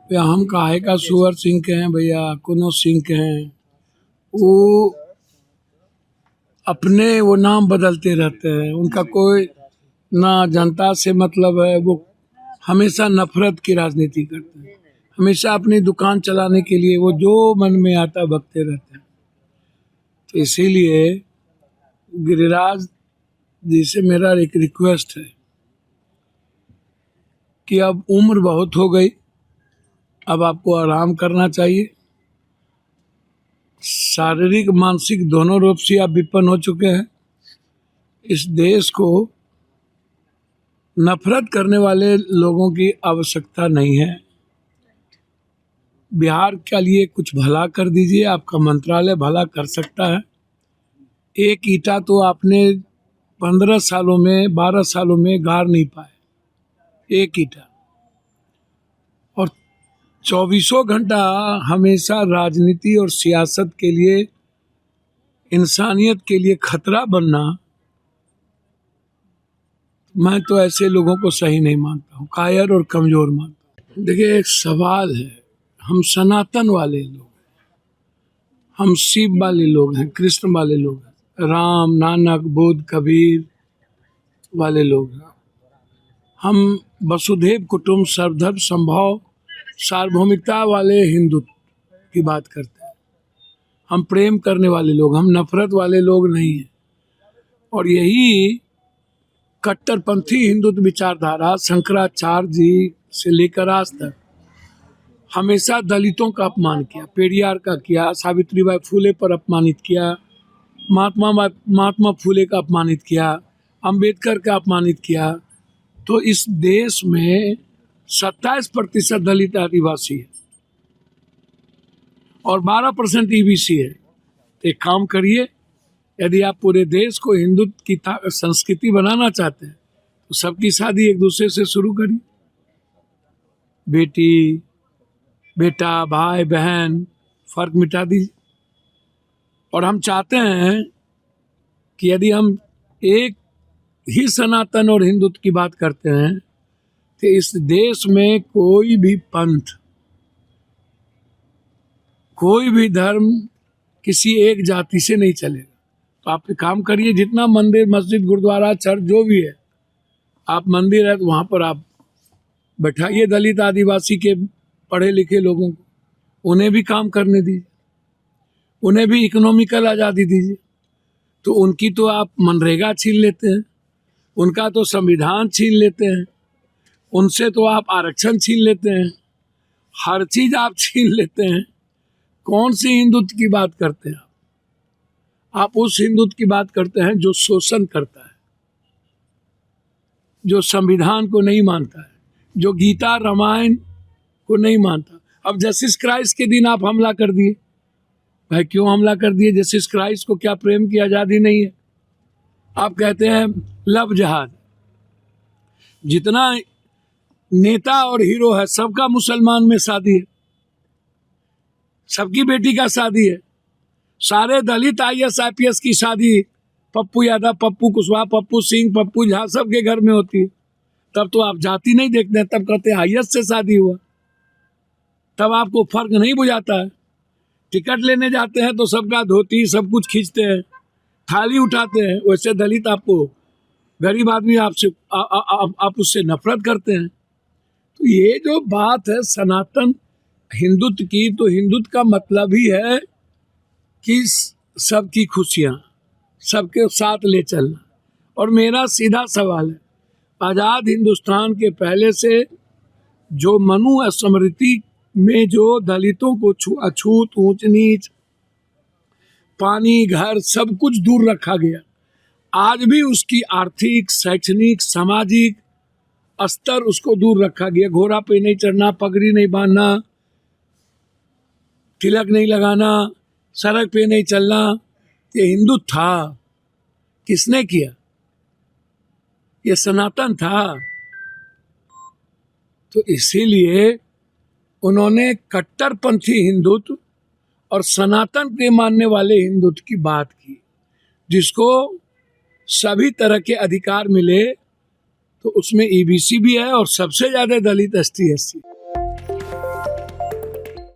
भैया हम काहे का सुअर सिंह के हैं भैया, कोनो सिंह के हैं। वो अपने वो नाम बदलते रहते हैं, उनका कोई ना जनता से मतलब है। वो हमेशा नफरत की राजनीति करते हैं, हमेशा अपनी दुकान चलाने के लिए वो जो मन में आता बकते रहते हैं। तो इसीलिए गिरिराज जी से मेरा एक रिक्वेस्ट है कि अब उम्र बहुत हो गई, अब आपको आराम करना चाहिए। शारीरिक मानसिक दोनों रूप से आप विपन्न हो चुके हैं। इस देश को नफरत करने वाले लोगों की आवश्यकता नहीं है। बिहार के लिए कुछ भला कर दीजिए, आपका मंत्रालय भला कर सकता है। एक ईंटा तो आपने 15 सालों में 12 सालों में गाड़ नहीं पाए, एक ईंटा। और 24 घंटा हमेशा राजनीति और सियासत के लिए, इंसानियत के लिए खतरा बनना, मैं तो ऐसे लोगों को सही नहीं मानता हूँ, कायर और कमजोर मानता हूँ। देखिए एक सवाल है, हम सनातन वाले लोग हैं, हम शिव वाले लोग हैं, कृष्ण वाले लोग हैं, राम नानक बुद्ध कबीर वाले लोग हैं। हम वसुधैव कुटुंब सर्वधर्म संभव सार्वभौमिकता वाले हिंदुत्व की बात करते हैं। हम प्रेम करने वाले लोग, हम नफरत वाले लोग नहीं हैं। और यही कट्टरपंथी हिंदुत्व विचारधारा शंकराचार्य जी से लेकर आज तक हमेशा दलितों का अपमान किया, पेरियार का किया, सावित्रीबाई फुले पर अपमानित किया, महात्मा फुले का अपमानित किया, अंबेडकर का अपमानित किया। तो इस देश में 27% दलित आदिवासी है और 12% ईबीसी है। तो एक काम करिए, यदि आप पूरे देश को हिंदुत्व की संस्कृति बनाना चाहते हैं तो सबकी शादी एक दूसरे से शुरू करिए। बेटी बेटा भाई बहन फर्क मिटा दीजिए। और हम चाहते हैं कि यदि हम एक ही सनातन और हिंदुत्व की बात करते हैं तो इस देश में कोई भी पंथ, कोई भी धर्म किसी एक जाति से नहीं चलेगा। तो आप काम करिए, जितना मंदिर मस्जिद गुरुद्वारा चर्च जो भी है, आप मंदिर है तो वहाँ पर आप बैठाइए दलित आदिवासी के पढ़े लिखे लोगों को, उन्हें भी काम करने दीजिए, उन्हें भी इकोनॉमिकल आज़ादी दीजिए। तो उनकी तो आप मनरेगा छीन लेते हैं, उनका तो संविधान छीन लेते हैं, उनसे तो आप आरक्षण छीन लेते हैं, हर चीज़ आप छीन लेते हैं। कौन सी हिंदुत्व की बात करते हैं आप उस हिंदुत्व की बात करते हैं जो शोषण करता है, जो संविधान को नहीं मानता है, जो गीता रामायण को नहीं मानता। अब जस्टिस क्राइस्ट के दिन आप हमला कर दिए, भाई क्यों हमला कर दिए? जस्टिस क्राइस्ट को क्या प्रेम की आज़ादी नहीं है? आप कहते हैं लव जहाद। जितना नेता और हीरो है सबका मुसलमान में शादी है, सबकी बेटी का शादी है। सारे दलित IAS IPS की शादी पप्पू यादव, पप्पू कुशवाहा, पप्पू सिंह, पप्पू झा सबके घर में होती है। तब तो आप जाति नहीं देखते हैं, तब कहते हैं IAS से शादी हुआ। तब आपको फर्क नहीं बुझाता है। टिकट लेने जाते हैं तो सबका धोती सब कुछ खींचते हैं, थाली उठाते हैं। वैसे दलित आपको, गरीब आदमी आपसे आप उससे नफरत करते हैं। तो ये जो बात है सनातन हिंदुत्व की, तो हिंदुत्व का मतलब ही है कि सबकी खुशियाँ सबके साथ ले चलना। और मेरा सीधा सवाल है, आज़ाद हिंदुस्तान के पहले से जो मनु स्मृति में जो दलितों को अछूत ऊंच नीच पानी घर सब कुछ दूर रखा गया, आज भी उसकी आर्थिक शैक्षणिक सामाजिक स्तर उसको दूर रखा गया। घोड़ा पे नहीं चढ़ना, पगड़ी नहीं बांधना, तिलक नहीं लगाना, सड़क पे नहीं चलना, ये हिंदू था। किसने किया? ये सनातन था। तो इसीलिए उन्होंने कट्टरपंथी हिंदुत्व और सनातन के मानने वाले हिंदुत्व की बात की, जिसको सभी तरह के अधिकार मिले। तो उसमें EBC भी है और सबसे ज़्यादा दलित ST SC।